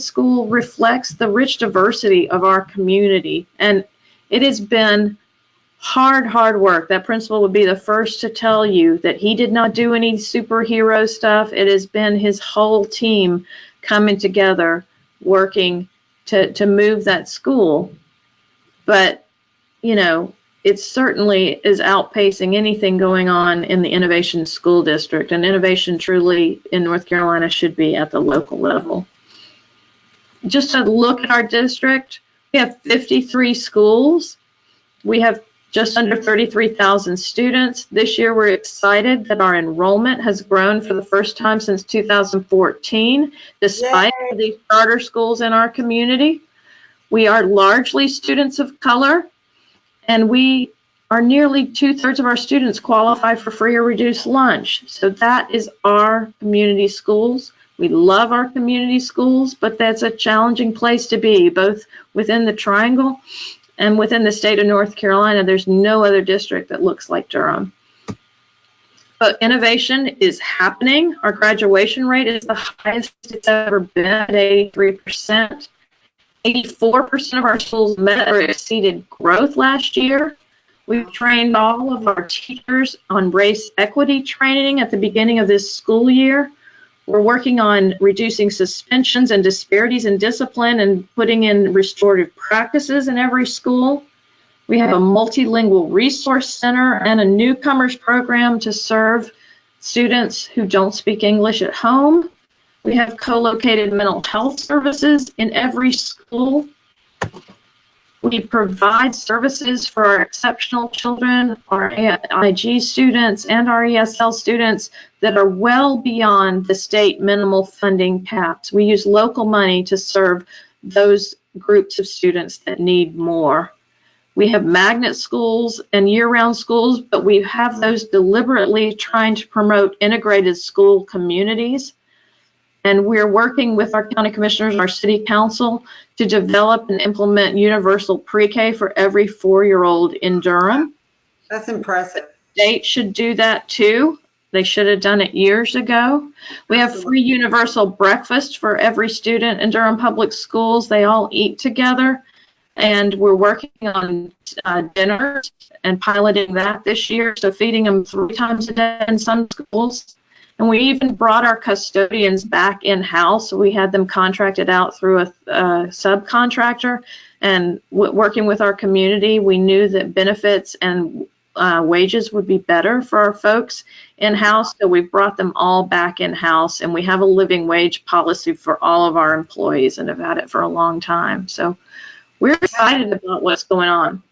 school reflects the rich diversity of our community. And it has been hard work. That principal would be the first to tell you that he did not do any superhero stuff. It has been his whole team coming together, working to move that school. But, it certainly is outpacing anything going on in the Innovation School District. And Innovation truly in North Carolina should be at the local level. Just to look at our district, we have 53 schools. We have just under 33,000 students. This year, we're excited that our enrollment has grown for the first time since 2014, despite the charter schools in our community. We are largely students of color, and we are nearly 2/3 of our students qualify for free or reduced lunch. So that is our community schools. We love our community schools, but that's a challenging place to be, both within the Triangle and within the state of North Carolina. There's no other district that looks like Durham. But innovation is happening. Our graduation rate is the highest it's ever been at 83%. 84% of our schools met or exceeded growth last year. We've trained all of our teachers on race equity training at the beginning of this school year. We're working on reducing suspensions and disparities in discipline and putting in restorative practices in every school. We have a multilingual resource center and a newcomers program to serve students who don't speak English at home. We have co-located mental health services in every school. We provide services for our exceptional children, our IG students, and our ESL students that are well beyond the state minimal funding caps. We use local money to serve those groups of students that need more. We have magnet schools and year-round schools, but we have those deliberately trying to promote integrated school communities. And we're working with our county commissioners, our city council, to develop and implement universal pre-K for every 4-year-old in Durham. That's impressive. The state should do that too. They should have done it years ago. We have free universal breakfast for every student in Durham Public Schools. They all eat together. And we're working on dinners and piloting that this year, so feeding them 3 times a day in some schools. And we even brought our custodians back in-house. We had them contracted out through a subcontractor. And working with our community, we knew that benefits and wages would be better for our folks in-house, so we brought them all back in-house, and we have a living wage policy for all of our employees and have had it for a long time. So we're excited about what's going on.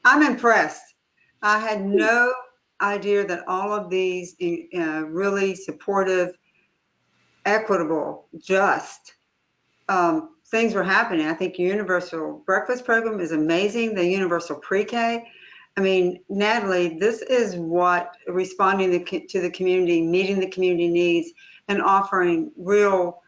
I'm impressed. I had no idea that all of these really supportive, equitable, just things were happening. I think Universal Breakfast Program is amazing. The Universal Pre-K. I mean, Natalie, this is what responding to the community, meeting the community needs, and offering real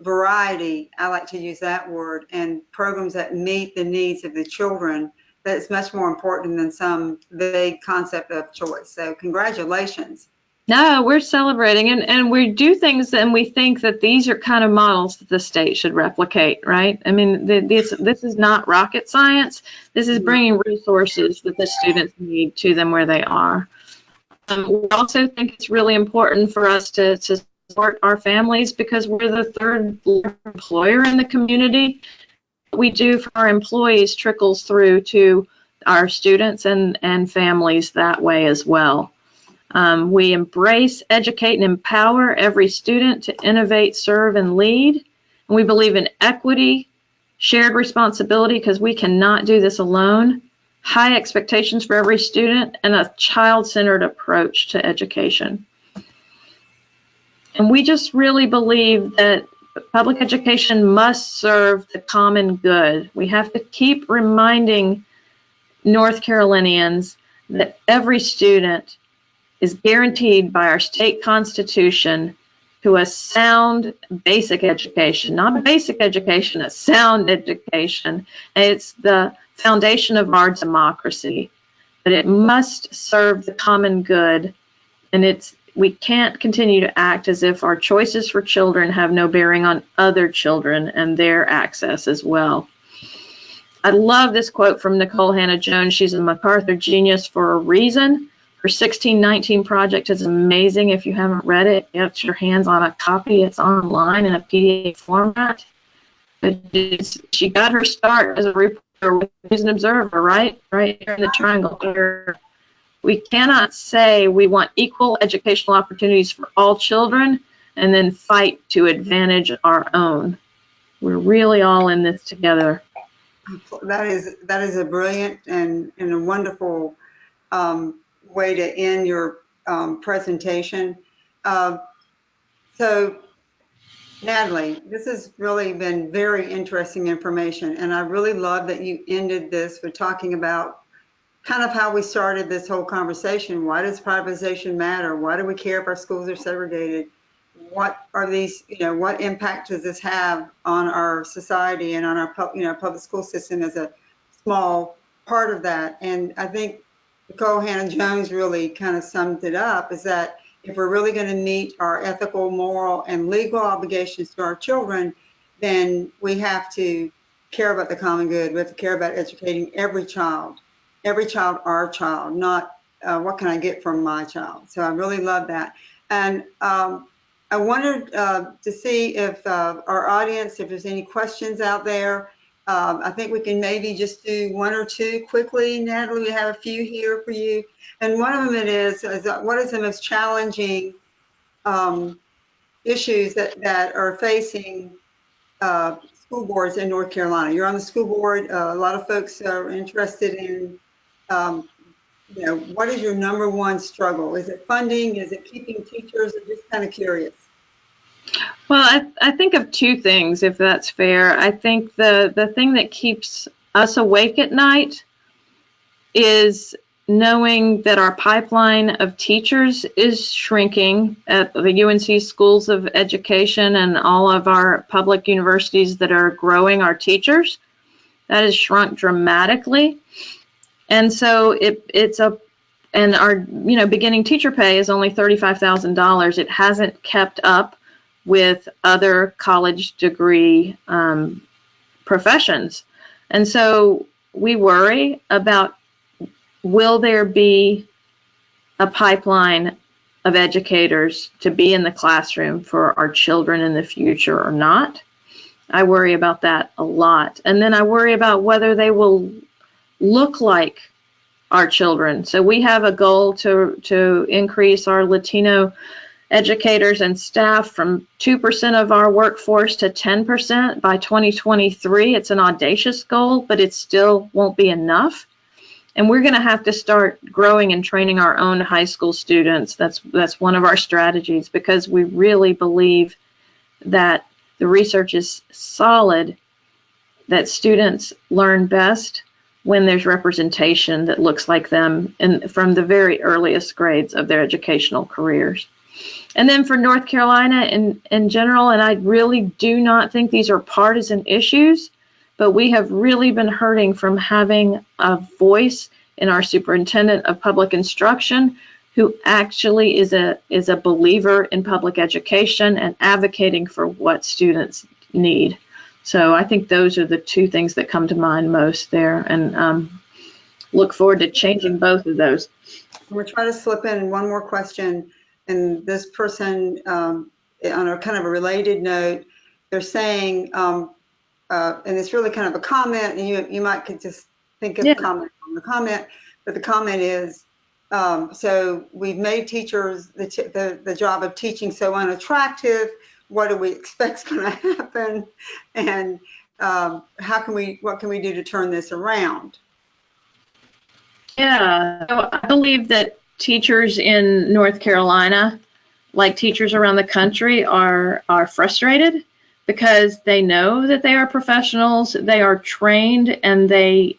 variety, I like to use that word, and programs that meet the needs of the children. That's much more important than some vague concept of choice. So congratulations. No, we're celebrating, and we do things, and we think that these are kind of models that the state should replicate, right? I mean, this is not rocket science. This is bringing resources that the students need to them where they are. We also think it's really important for us to support our families because we're the third employer in the community. What we do for our employees trickles through to our students and families that way as well. We embrace, educate, and empower every student to innovate, serve, and lead. And we believe in equity, shared responsibility, because we cannot do this alone, high expectations for every student, and a child-centered approach to education. And we just really believe that public education must serve the common good. We have to keep reminding North Carolinians that every student is guaranteed by our state constitution to a sound basic education, not a basic education, a sound education. And it's the foundation of our democracy, but it must serve the common good. And we can't continue to act as if our choices for children have no bearing on other children and their access as well. I love this quote from Nicole Hannah-Jones. She's a MacArthur genius for a reason. Her 1619 project is amazing. If you haven't read it, get your hands on a copy. It's online in a PDF format. But she got her start as a reporter with News and Observer, right here in the triangle. We cannot say we want equal educational opportunities for all children and then fight to advantage our own. We're really all in this together. That is a brilliant and a wonderful way to end your presentation. So, Natalie, this has really been very interesting information, and I really love that you ended this with talking about kind of how we started this whole conversation. Why does privatization matter? Why do we care if our schools are segregated? What are these, what impact does this have on our society and on our public school system as a small part of that? And I think Nicole Hannah-Jones really kind of summed it up, is that if we're really going to meet our ethical, moral, and legal obligations to our children, then we have to care about the common good. We have to care about educating every child, our child, not what can I get from my child. So I really love that. And I wanted to see if our audience, if there's any questions out there. I think we can maybe just do one or two quickly. Natalie, we have a few here for you. And one of them is what is the most challenging issues that are facing school boards in North Carolina? You're on the school board. A lot of folks are interested in, what is your number one struggle? Is it funding? Is it keeping teachers? I'm just kind of curious. Well, I think of two things, if that's fair. I think the thing that keeps us awake at night is knowing that our pipeline of teachers is shrinking at the UNC schools of education and all of our public universities that are growing our teachers. That has shrunk dramatically. And so and our, beginning teacher pay is only $35,000. It hasn't kept up with other college degree professions. And so we worry about, will there be a pipeline of educators to be in the classroom for our children in the future or not? I worry about that a lot. And then I worry about whether they will look like our children. So we have a goal to increase our Latino educators and staff from 2% of our workforce to 10% by 2023. It's an audacious goal, but it still won't be enough. And we're going to have to start growing and training our own high school students. That's one of our strategies, because we really believe that the research is solid, that students learn best when there's representation that looks like them from the very earliest grades of their educational careers. And then for North Carolina in general, and I really do not think these are partisan issues, but we have really been hurting from having a voice in our superintendent of public instruction who actually is a believer in public education and advocating for what students need. So I think those are the two things that come to mind most there, and look forward to changing both of those. We're trying to slip in one more question, and this person, on a kind of a related note, they're saying, and it's really kind of a comment, and you might could just think of comment on the comment, but the comment is, so we've made teachers the job of teaching so unattractive. What do we expect is going to happen, and what can we do to turn this around? Yeah, so I believe that teachers in North Carolina, like teachers around the country, are frustrated because they know that they are professionals, they are trained, and they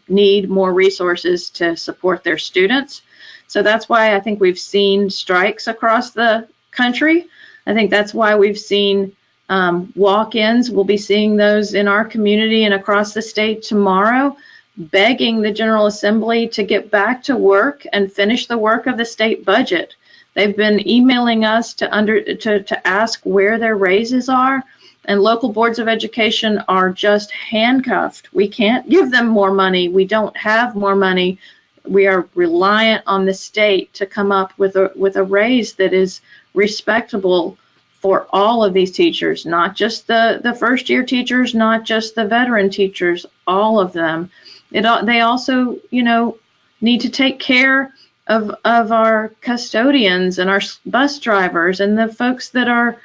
need more resources to support their students. So that's why I think we've seen strikes across the country. I think that's why we've seen walk-ins. We'll be seeing those in our community and across the state tomorrow, begging the General Assembly to get back to work and finish the work of the state budget. They've been emailing us to ask where their raises are, and local boards of education are just handcuffed. We can't give them more money. We don't have more money. We are reliant on the state to come up with a raise that is respectable for all of these teachers, not just the first year teachers, not just the veteran teachers, all of them. They also, need to take care of our custodians and our bus drivers and the folks that are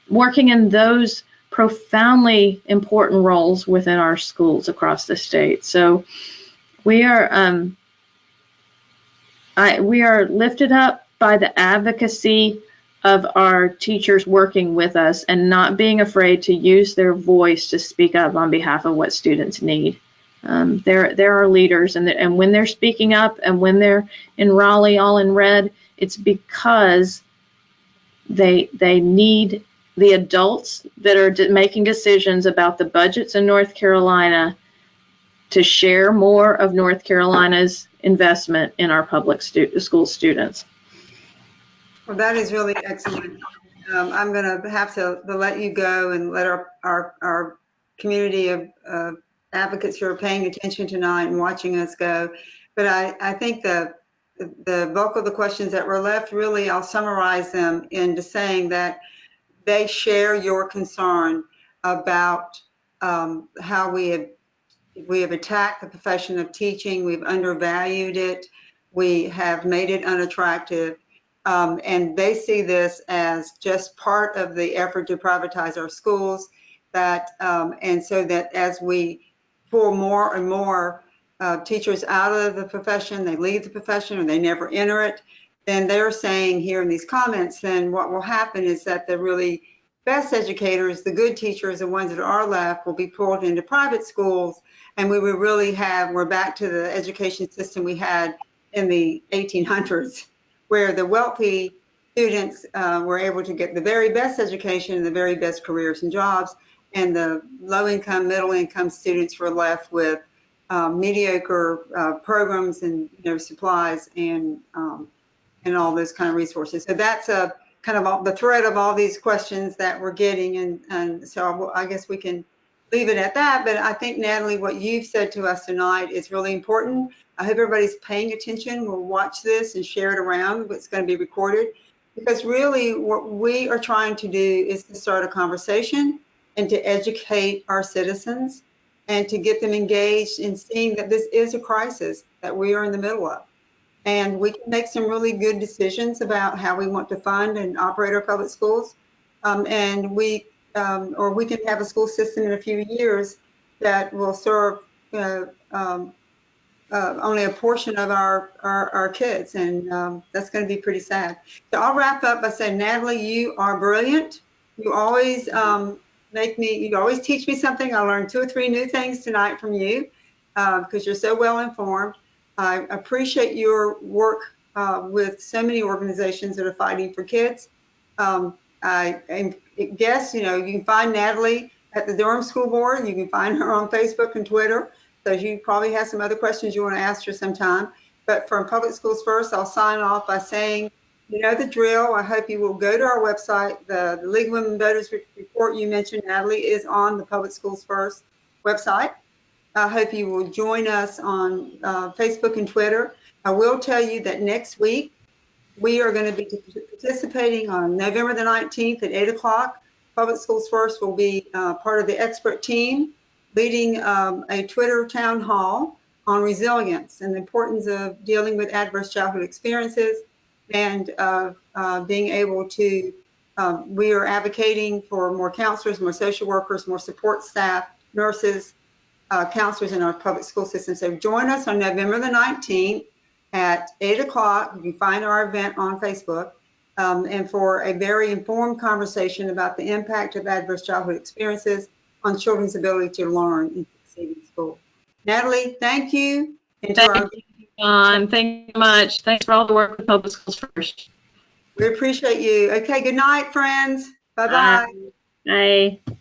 working in those profoundly important roles within our schools across the state. So we are lifted up by the advocacy of our teachers working with us and not being afraid to use their voice to speak up on behalf of what students need. There are leaders, and when they're speaking up and when they're in Raleigh all in red, it's because they need the adults that are making decisions about the budgets in North Carolina to share more of North Carolina's investment in our public school students. Well, that is really excellent. I'm going to have to let you go and let our community of advocates who are paying attention tonight and watching us go. But I think the bulk of the questions that were left, really, I'll summarize them into saying that they share your concern about how we have attacked the profession of teaching. We've undervalued it. We have made it unattractive. And they see this as just part of the effort to privatize our schools. And so that as we pull more and more teachers out of the profession, they leave the profession or they never enter it, then they're saying here in these comments, then what will happen is that the really best educators, the good teachers, the ones that are left, will be pulled into private schools. And we will really we're back to the education system we had in the 1800s, where the wealthy students were able to get the very best education and the very best careers and jobs, and the low-income, middle-income students were left with mediocre programs and supplies and all those kind of resources. So that's kind of the thread of all these questions that we're getting, and so I guess we can leave it at that. But I think, Natalie, what you've said to us tonight is really important. I hope everybody's paying attention. We'll watch this and share it around. It's going to be recorded, because really what we are trying to do is to start a conversation and to educate our citizens and to get them engaged in seeing that this is a crisis that we are in the middle of. And we can make some really good decisions about how we want to fund and operate our public schools. Or we can have a school system in a few years that will serve only a portion of our kids, and that's going to be pretty sad. So I'll wrap up by saying, Natalie, you are brilliant. You always you always teach me something. I learned 2 or 3 new things tonight from you because you're so well informed. I appreciate your work with so many organizations that are fighting for kids. I guess, you can find Natalie at the Durham School Board. You can find her on Facebook and Twitter. So you probably have some other questions you want to ask her sometime. But from Public Schools First, I'll sign off by saying, you know the drill. I hope you will go to our website. The League of Women Voters report you mentioned, Natalie, is on the Public Schools First website. I hope you will join us on Facebook and Twitter. I will tell you that next week, we are going to be participating on November the 19th at 8 o'clock. Public Schools First will be part of the expert team leading a Twitter town hall on resilience and the importance of dealing with adverse childhood experiences and being able to, we are advocating for more counselors, more social workers, more support staff, nurses, counselors in our public school system. So join us on November the 19th at 8 o'clock. You can find our event on Facebook, and for a very informed conversation about the impact of adverse childhood experiences on children's ability to learn and succeed in school. Natalie, thank you. And Thank you, John. Thank you much. Thanks for all the work with Public Schools First. We appreciate you. Okay, good night, friends. Bye-bye. Bye. Bye.